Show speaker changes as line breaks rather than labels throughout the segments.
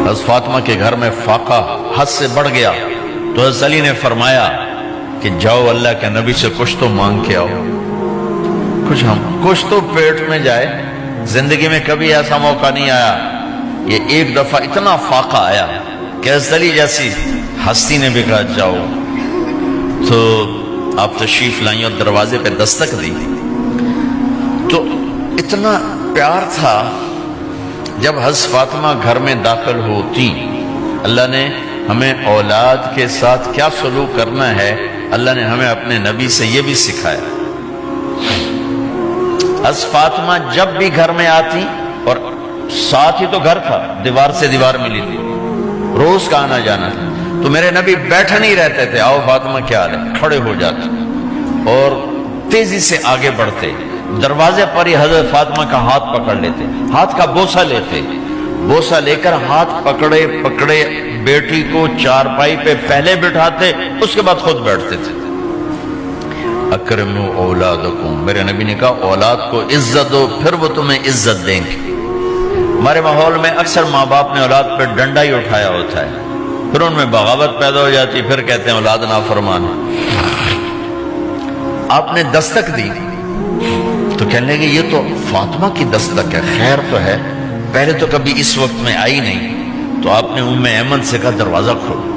حضرت فاطمہ کے گھر میں فاقہ حد سے بڑھ گیا تو حضرت علی نے فرمایا کہ جاؤ اللہ کے نبی سے کچھ تو مانگ کے آؤ، کچھ تو پیٹ میں جائے۔ زندگی میں کبھی ایسا موقع نہیں آیا، یہ ایک دفعہ اتنا فاقہ آیا کہ حضرت علی جیسی ہستی نے بھی کہا جاؤ۔ تو آپ تشریف لائیں اور دروازے پہ دستک دی تو اتنا پیار تھا۔ جب حضرت فاطمہ گھر میں داخل ہوتی، اللہ نے ہمیں اولاد کے ساتھ کیا سلوک کرنا ہے، اللہ نے ہمیں اپنے نبی سے یہ بھی سکھایا۔ حضرت فاطمہ جب بھی گھر میں آتی، اور ساتھ ہی تو گھر تھا، دیوار سے دیوار ملی تھی، روز کا آنا جانا تھا، تو میرے نبی بیٹھے نہیں رہتے تھے، آؤ فاطمہ کیا حال ہے، کھڑے ہو جاتے اور تیزی سے آگے بڑھتے، دروازے پر ہی حضرت فاطمہ کا ہاتھ پکڑ لیتے، ہاتھ کا بوسہ لیتے، بوسہ لے کر ہاتھ پکڑے پکڑے بیٹی کو چارپائی پہ پہلے بٹھاتے، اس کے بعد خود بیٹھتے تھے۔ اکرموا اولادکم، میرے نبی نے کہا اولاد کو عزت دو، پھر وہ تمہیں عزت دیں گے۔ ہمارے ماحول میں اکثر ماں باپ نے اولاد پہ ڈنڈا ہی اٹھایا ہوتا ہے، پھر ان میں بغاوت پیدا ہو جاتی، پھر کہتے ہیں اولاد نافرمان ہے۔ آپ نے دستک دی تو کہنے لگے یہ تو فاطمہ کی دستک ہے، خیر تو ہے، پہلے تو کبھی اس وقت میں آئی نہیں۔ تو آپ نے ام ایمن سے کہا دروازہ کھولو۔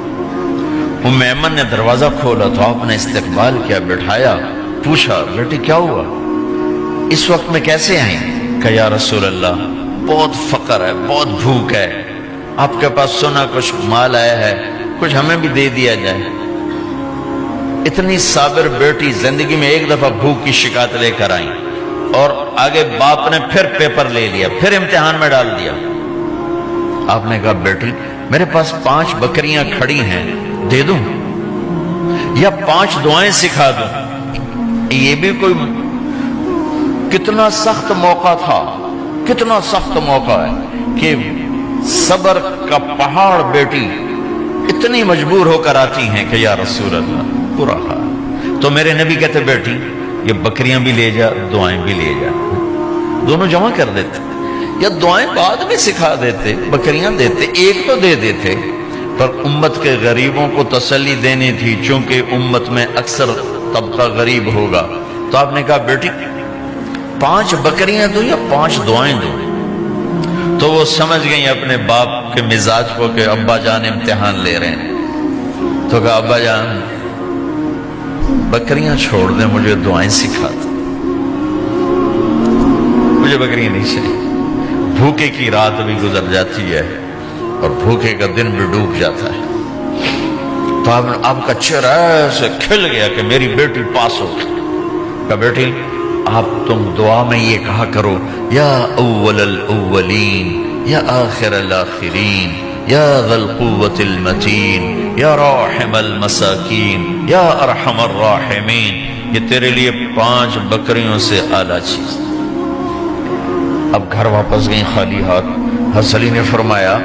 ام ایمن نے دروازہ کھولا تو آپ نے استقبال کیا، بٹھایا، پوچھا بیٹی کیا ہوا، اس وقت میں کیسے آئیں؟ کہا یا رسول اللہ بہت فقر ہے، بہت بھوک ہے، آپ کے پاس سنا کچھ مال آیا ہے، کچھ ہمیں بھی دے دیا جائے۔ اتنی صابر بیٹی زندگی میں ایک دفعہ بھوک کی شکایت لے کر آئیں، اور آگے باپ نے پھر پیپر لے لیا، پھر امتحان میں ڈال دیا۔ آپ نے کہا بیٹی میرے پاس 5 بکریاں کھڑی ہیں، دے دوں یا 5 دعائیں سکھا دوں؟ یہ بھی کوئی کتنا سخت موقع تھا، کتنا سخت موقع ہے کہ صبر کا پہاڑ بیٹی اتنی مجبور ہو کر آتی ہیں کہ یا رسول اللہ برا حال۔ تو میرے نبی کہتے بیٹی یہ بکریاں بھی لے جا، دعائیں بھی لے جا، دونوں جمع کر دیتے، یا دعائیں بعد میں سکھا دیتے، بکریاں دیتے، ایک تو دے دیتے، پر امت کے غریبوں کو تسلی دینی تھی، چونکہ امت میں اکثر طبقہ غریب ہوگا۔ تو آپ نے کہا بیٹی 5 بکریاں دوں یا 5 دعائیں دوں؟ تو وہ سمجھ گئی اپنے باپ کے مزاج کو کہ ابا جان امتحان لے رہے ہیں، تو کہا ابا جان بکریاں چھوڑ دیں، مجھے دعائیں سکھا دیں، مجھے بکریاں نہیں چاہیے۔ بھوکے کی رات بھی گزر جاتی ہے اور بھوکے کا دن بھی ڈوب جاتا ہے۔ تو آپ کا چہرہ ایسے کھل گیا کہ میری بیٹی پاس ہو گئی۔ کہا بیٹی آپ تم دعا میں یہ کہا کرو یا اول الاولین یا آخر الاخرین یا ذا القوة المتین یا راحم المساکین یا ارحم الراحمین، یہ تیرے لیے 5 بکریوں سے اعلیٰ چیز۔ اب گھر واپس گئیں خالی ہاتھ۔ حضرت علی نے فرمایا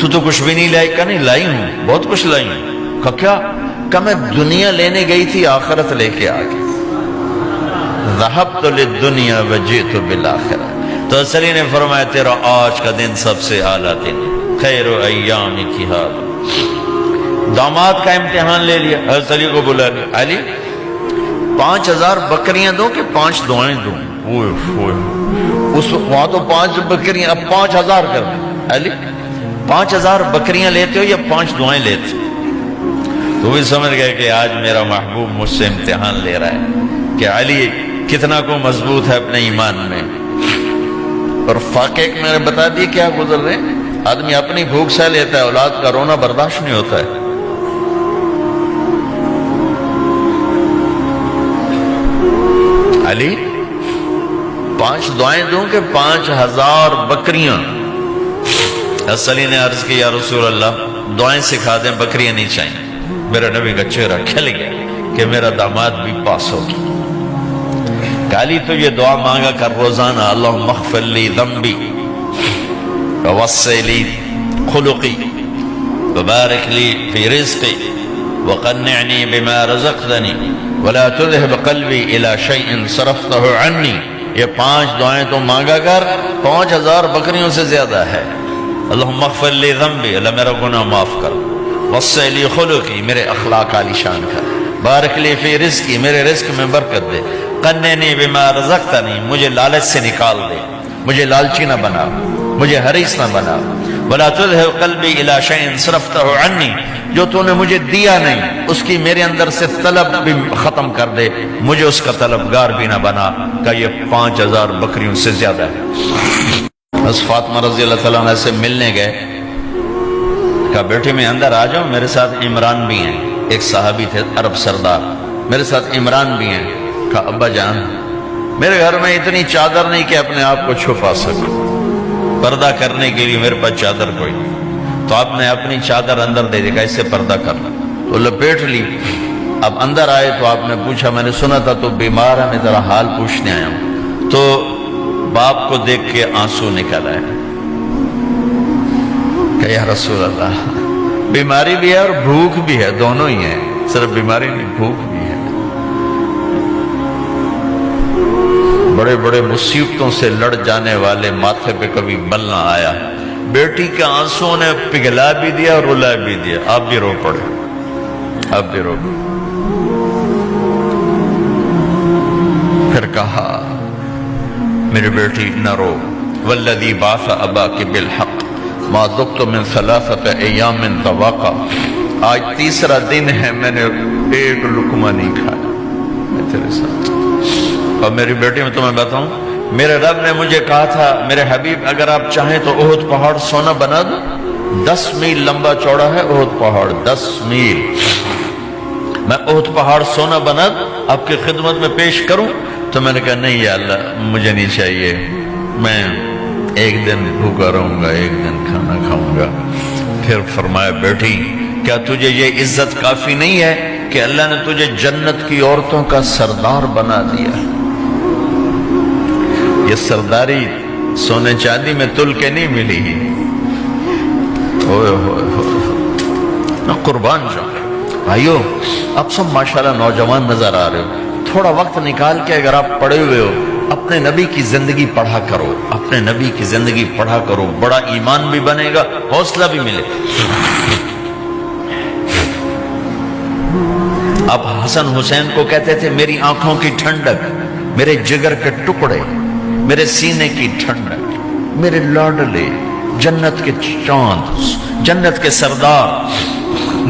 تو کچھ بھی نہیں لائی؟ کہا نہیں لائی ہوں، بہت کچھ لائی ہوں۔ کہا کیا؟ کہا میں دنیا لینے گئی تھی، آخرت لے کے آ گئی۔ ذہبت للدنیا وجئت بالآخرہ۔ تو حضرت علی نے فرمایا تیرا آج کا دن سب سے اعلیٰ دن، خیر ایامک ھذا۔ داماد کا امتحان لے لیا، حضرت علی کو بلا لیا، علی 5000 بکریاں دوں کہ 5 دعائیں دوں؟ اس وہاں تو 5 بکریاں، اب 5000 کر دیں۔ علی 5000 بکریاں لیتے ہو یا 5 دعائیں لیتے؟ تو بھی سمجھ گئے کہ آج میرا محبوب مجھ سے امتحان لے رہا ہے کہ علی کتنا کو مضبوط ہے اپنے ایمان میں۔ اور فاقے میں نے بتا دی کیا گزر رہے ہیں، آدمی اپنی بھوک سہ لیتا ہے، اولاد کا رونا برداشت نہیں ہوتا ہے۔ علی 5 دعائیں دوں کہ 5000 بکریاں؟ حضرت علی نے عرض کی یا رسول اللہ دعائیں سکھا دیں، بکریاں نہیں چاہیے۔ میرا نبی کا چہرہ کھل گیا کہ میرا داماد بھی پاس ہوگی۔ علی تو یہ دعا مانگا کر روزانہ، اللہم اغفر لی ذنبی ووسع لی خلقی وبارک لی فی رزقی وقنعنی بما رزقتنی ولا تذهب قلبی الی شیء صرفته عنی۔ یہ 5 دعائیں تو مانگا کر، 5000 بکریوں سے زیادہ ہے۔ اللہم اغفر لی ذنبی، اللہ میرا گناہ معاف کر، وسع لی خلقی، میرے اخلاق عالی شان کر، بارک لی فی رزقی، میرے رزق میں برکت دے، قننی بما رزقتنی، مجھے لالچ سے نکال دے، مجھے لالچی نہ بنا، مجھے حریص نہ بنا، ولا تذهب قلبی الی شیء صرفتہ عنی، جو تو نے مجھے دیا نہیں اس کی میرے اندر سے طلب بھی ختم کر دے، مجھے اس کا طلبگار بھی نہ بنا، کہ یہ 5000 بکریوں سے زیادہ ہے۔ بس فاطمہ رضی اللہ تعالیٰ عنہ سے ملنے گئے، کہا بیٹے میں اندر آ جاؤں، میرے ساتھ عمران بھی ہیں، ایک صحابی تھے عرب سردار، میرے ساتھ عمران بھی ہیں۔ کہا ابا جان میرے گھر میں اتنی چادر نہیں کہ اپنے آپ کو چھپا سکوں، پردہ کرنے کے لیے میرے پاس چادر کوئی نہیں، تو آپ نے اپنی چادر اندر دے دی، کہا اس سے پردہ کرنا، تو لپیٹ لی۔ اب اندر آئے تو آپ نے پوچھا میں نے سنا تھا تو بیمار ہے، میں ذرا حال پوچھنے آیا ہوں، تو باپ کو دیکھ کے آنسو نکل آئے کہ یا رسول اللہ بیماری بھی ہے اور بھوک بھی ہے، دونوں ہی ہیں، صرف بیماری نہیں بھوک بھی ہے، بڑے بڑے مصیبتوں سے لڑ جانے والے ماتھے پہ کبھی بل نہ آیا، بیٹی کے آنسوں نے پگھلا بھی دیا اور رلا بھی دیا، آپ بھی رو پڑے، آپ بھی رو پڑے۔ پھر کہا میری بیٹی نہ رو، والذی بعث اباک بالحق ما ذقت من 3 ایام طواقا، آج تیسرا دن ہے میں نے ایک لقمہ نہیں کھایا میں تیرے ساتھ۔ اور میری بیٹی میں تمہیں بتاؤں، میرے رب نے مجھے کہا تھا میرے حبیب اگر آپ چاہیں تو احد پہاڑ سونا بنا دو، 10 میل لمبا چوڑا ہے احد پہاڑ، 10 میل، میں احد پہاڑ سونا بنا دوں آپ کی خدمت میں پیش کروں؟ تو میں نے کہا نہیں یا اللہ مجھے نہیں چاہیے، میں ایک دن بھوکا رہوں گا، ایک دن کھانا کھاؤں گا۔ پھر فرمایا بیٹی کیا تجھے یہ عزت کافی نہیں ہے کہ اللہ نے تجھے جنت کی عورتوں کا سردار بنا دیا؟ یہ سرداری سونے چاندی میں تل کے نہیں ملی ہی، میں قربان جاؤں۔ بھائیو اب سب ماشاءاللہ نوجوان نظر آ رہے ہو، تھوڑا وقت نکال کے اگر آپ پڑھے ہوئے ہو اپنے نبی کی زندگی پڑھا کرو، اپنے نبی کی زندگی پڑھا کرو، بڑا ایمان بھی بنے گا، حوصلہ بھی ملے۔ اب حسن حسین کو کہتے تھے میری آنکھوں کی ٹھنڈک، میرے جگر کے ٹکڑے، میرے سینے کی ٹھنڈک، میرے لاڈلے، جنت کے چاند، جنت کے سردار،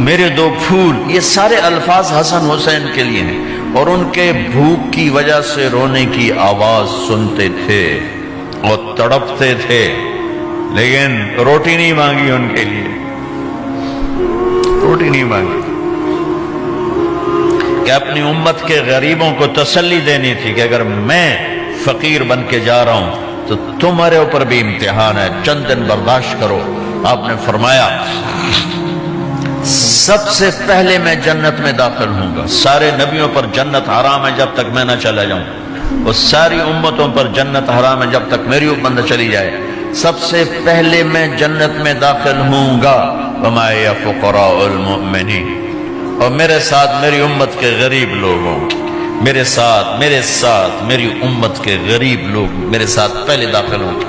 میرے 2 پھول، یہ سارے الفاظ حسن حسین کے لیے ہیں، اور ان کے بھوک کی وجہ سے رونے کی آواز سنتے تھے اور تڑپتے تھے، لیکن روٹی نہیں مانگی ان کے لیے، روٹی نہیں مانگی، کہ اپنی امت کے غریبوں کو تسلی دینی تھی کہ اگر میں فقیر بن کے جا رہا ہوں تو تمہارے اوپر بھی امتحان ہے، چند دن برداشت کرو۔ آپ نے فرمایا سب سے پہلے میں جنت میں داخل ہوں گا، سارے نبیوں پر جنت حرام ہے جب تک میں نہ چلا جاؤں، اور ساری امتوں پر جنت حرام ہے جب تک میری امت نہ چلی جائے، سب سے پہلے میں جنت میں داخل ہوں گا، وما یا فقراء المؤمنین، اور میرے ساتھ میری امت کے غریب لوگوں، میرے ساتھ میری امت کے غریب لوگ میرے ساتھ پہلے داخل ہوں گے۔